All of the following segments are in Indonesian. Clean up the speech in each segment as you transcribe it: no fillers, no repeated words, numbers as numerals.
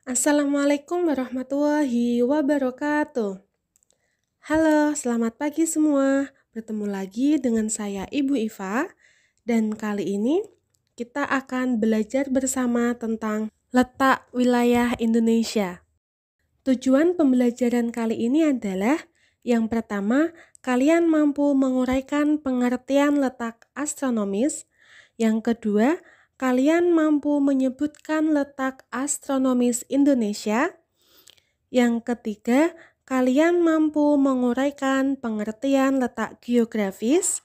Assalamualaikum warahmatullahi wabarakatuh. Halo, selamat pagi semua. Bertemu lagi dengan saya Ibu Iva dan kali ini kita akan belajar bersama tentang letak wilayah Indonesia. Tujuan pembelajaran kali ini adalah yang pertama, kalian mampu menguraikan pengertian letak astronomis. Yang kedua, kalian mampu menyebutkan letak astronomis Indonesia. Yang ketiga, kalian mampu menguraikan pengertian letak geografis.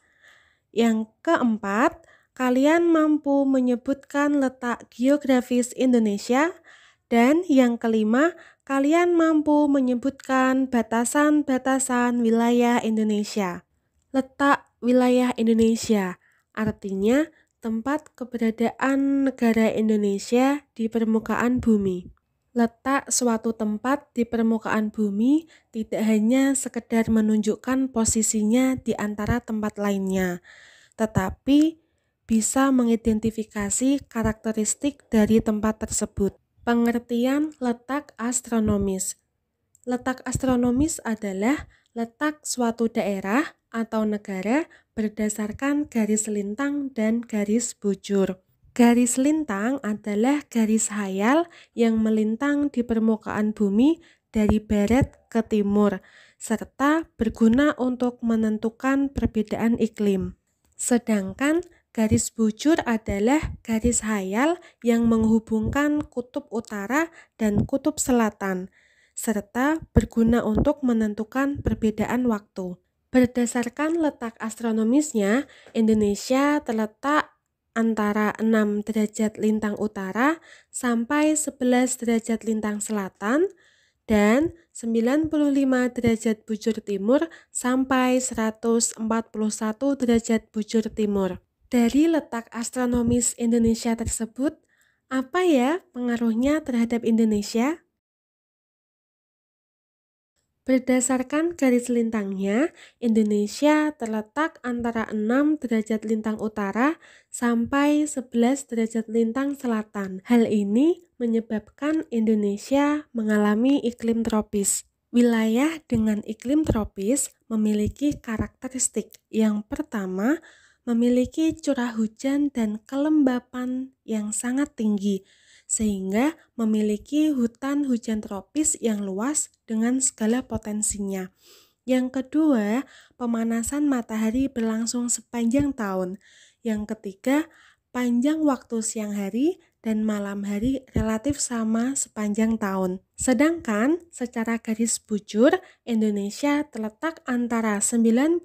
Yang keempat, kalian mampu menyebutkan letak geografis Indonesia. Dan yang kelima, kalian mampu menyebutkan batasan-batasan wilayah Indonesia. Letak wilayah Indonesia artinya tempat keberadaan negara Indonesia di permukaan bumi. Letak suatu tempat di permukaan bumi tidak hanya sekedar menunjukkan posisinya di antara tempat lainnya, tetapi bisa mengidentifikasi karakteristik dari tempat tersebut. Pengertian letak astronomis. Letak astronomis adalah letak suatu daerah atau negara berdasarkan garis lintang dan garis bujur. Garis lintang adalah garis hayal yang melintang di permukaan bumi dari barat ke timur, serta berguna untuk menentukan perbedaan iklim. Sedangkan garis bujur adalah garis hayal yang menghubungkan kutub utara dan kutub selatan, serta berguna untuk menentukan perbedaan waktu. Berdasarkan letak astronomisnya, Indonesia terletak antara 6 derajat lintang utara sampai 11 derajat lintang selatan dan 95 derajat bujur timur sampai 141 derajat bujur timur. Dari letak astronomis Indonesia tersebut, apa ya pengaruhnya terhadap Indonesia? Berdasarkan garis lintangnya, Indonesia terletak antara 6 derajat lintang utara sampai 11 derajat lintang selatan. Hal ini menyebabkan Indonesia mengalami iklim tropis. Wilayah dengan iklim tropis memiliki karakteristik. Yang pertama, memiliki curah hujan dan kelembapan yang sangat tinggi, sehingga memiliki hutan hujan tropis yang luas dengan segala potensinya. Yang kedua, pemanasan matahari berlangsung sepanjang tahun. Yang ketiga, panjang waktu siang hari dan malam hari relatif sama sepanjang tahun. Sedangkan secara garis bujur, Indonesia terletak antara 95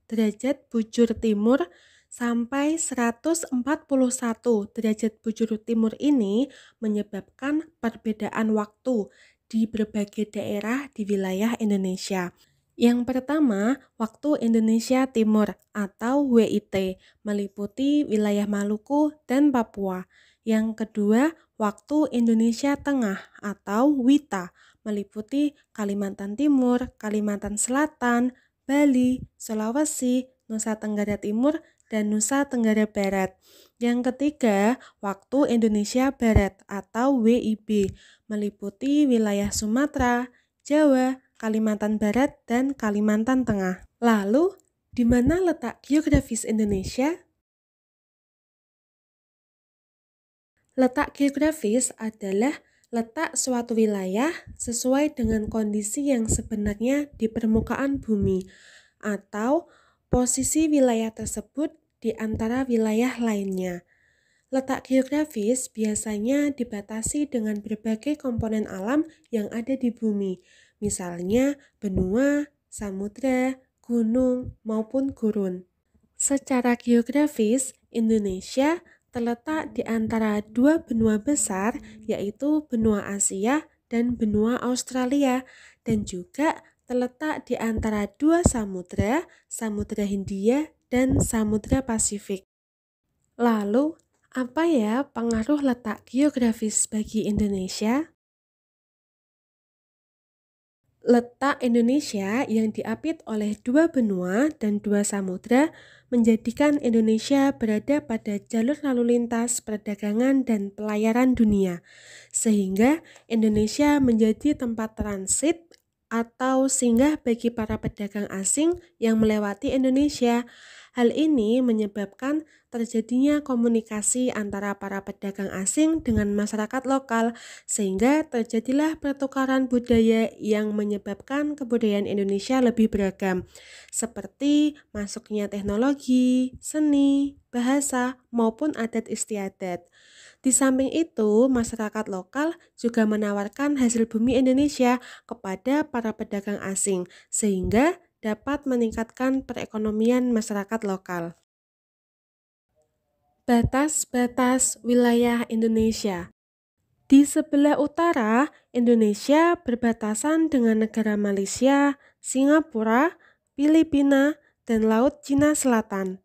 derajat bujur timur sampai 141 derajat bujur timur ini menyebabkan perbedaan waktu di berbagai daerah di wilayah Indonesia. Yang pertama, waktu Indonesia Timur atau WIT meliputi wilayah Maluku dan Papua. Yang kedua, waktu Indonesia Tengah atau WITA meliputi Kalimantan Timur, Kalimantan Selatan, Bali, Sulawesi, Nusa Tenggara Timur, dan Nusa Tenggara Barat. Yang ketiga, waktu Indonesia Barat atau WIB meliputi wilayah Sumatera, Jawa, Kalimantan Barat, dan Kalimantan Tengah. Lalu, di mana letak geografis Indonesia? Letak geografis adalah letak suatu wilayah sesuai dengan kondisi yang sebenarnya di permukaan bumi atau posisi wilayah tersebut di antara wilayah lainnya. Letak geografis biasanya dibatasi dengan berbagai komponen alam yang ada di bumi, misalnya benua, samudra, gunung, maupun gurun. Secara geografis, Indonesia terletak di antara dua benua besar, yaitu benua Asia dan benua Australia, dan juga terletak di antara dua samudra, Samudra Hindia dan Samudra Pasifik. Lalu, apa ya pengaruh letak geografis bagi Indonesia? Letak Indonesia yang diapit oleh dua benua dan dua samudra menjadikan Indonesia berada pada jalur lalu lintas perdagangan dan pelayaran dunia, sehingga Indonesia menjadi tempat transit atau singgah bagi para pedagang asing yang melewati Indonesia. Hal ini menyebabkan terjadinya komunikasi antara para pedagang asing dengan masyarakat lokal, sehingga terjadilah pertukaran budaya yang menyebabkan kebudayaan Indonesia lebih beragam, seperti masuknya teknologi, seni, bahasa, maupun adat istiadat. Di samping itu, masyarakat lokal juga menawarkan hasil bumi Indonesia kepada para pedagang asing, sehingga dapat meningkatkan perekonomian masyarakat lokal. Batas-batas wilayah Indonesia. Di sebelah utara, Indonesia berbatasan dengan negara Malaysia, Singapura, Filipina, dan Laut Cina Selatan.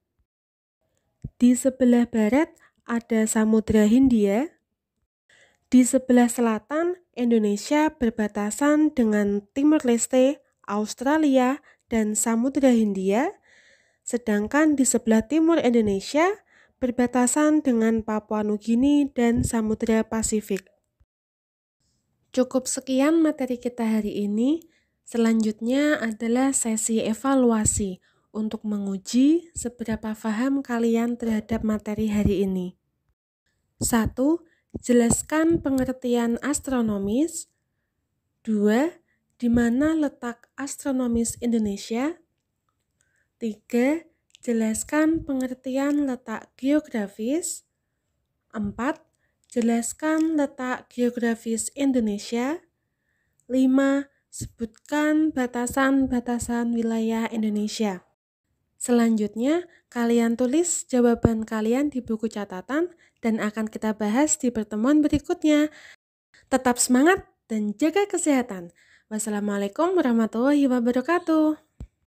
Di sebelah barat ada Samudra Hindia. Di sebelah selatan, Indonesia berbatasan dengan Timor Leste, Australia, dan Samudra Hindia. Sedangkan di sebelah timur Indonesia berbatasan dengan Papua Nugini dan Samudra Pasifik. Cukup sekian materi kita hari ini. Selanjutnya adalah sesi evaluasi untuk menguji seberapa paham kalian terhadap materi hari ini. 1. Jelaskan pengertian astronomis. 2. Di mana letak astronomis Indonesia? 3. Jelaskan pengertian letak geografis. 4. Jelaskan letak geografis Indonesia. 5. Sebutkan batasan-batasan wilayah Indonesia. Selanjutnya, kalian tulis jawaban kalian di buku catatan dan akan kita bahas di pertemuan berikutnya. Tetap semangat dan jaga kesehatan. Wassalamualaikum warahmatullahi wabarakatuh.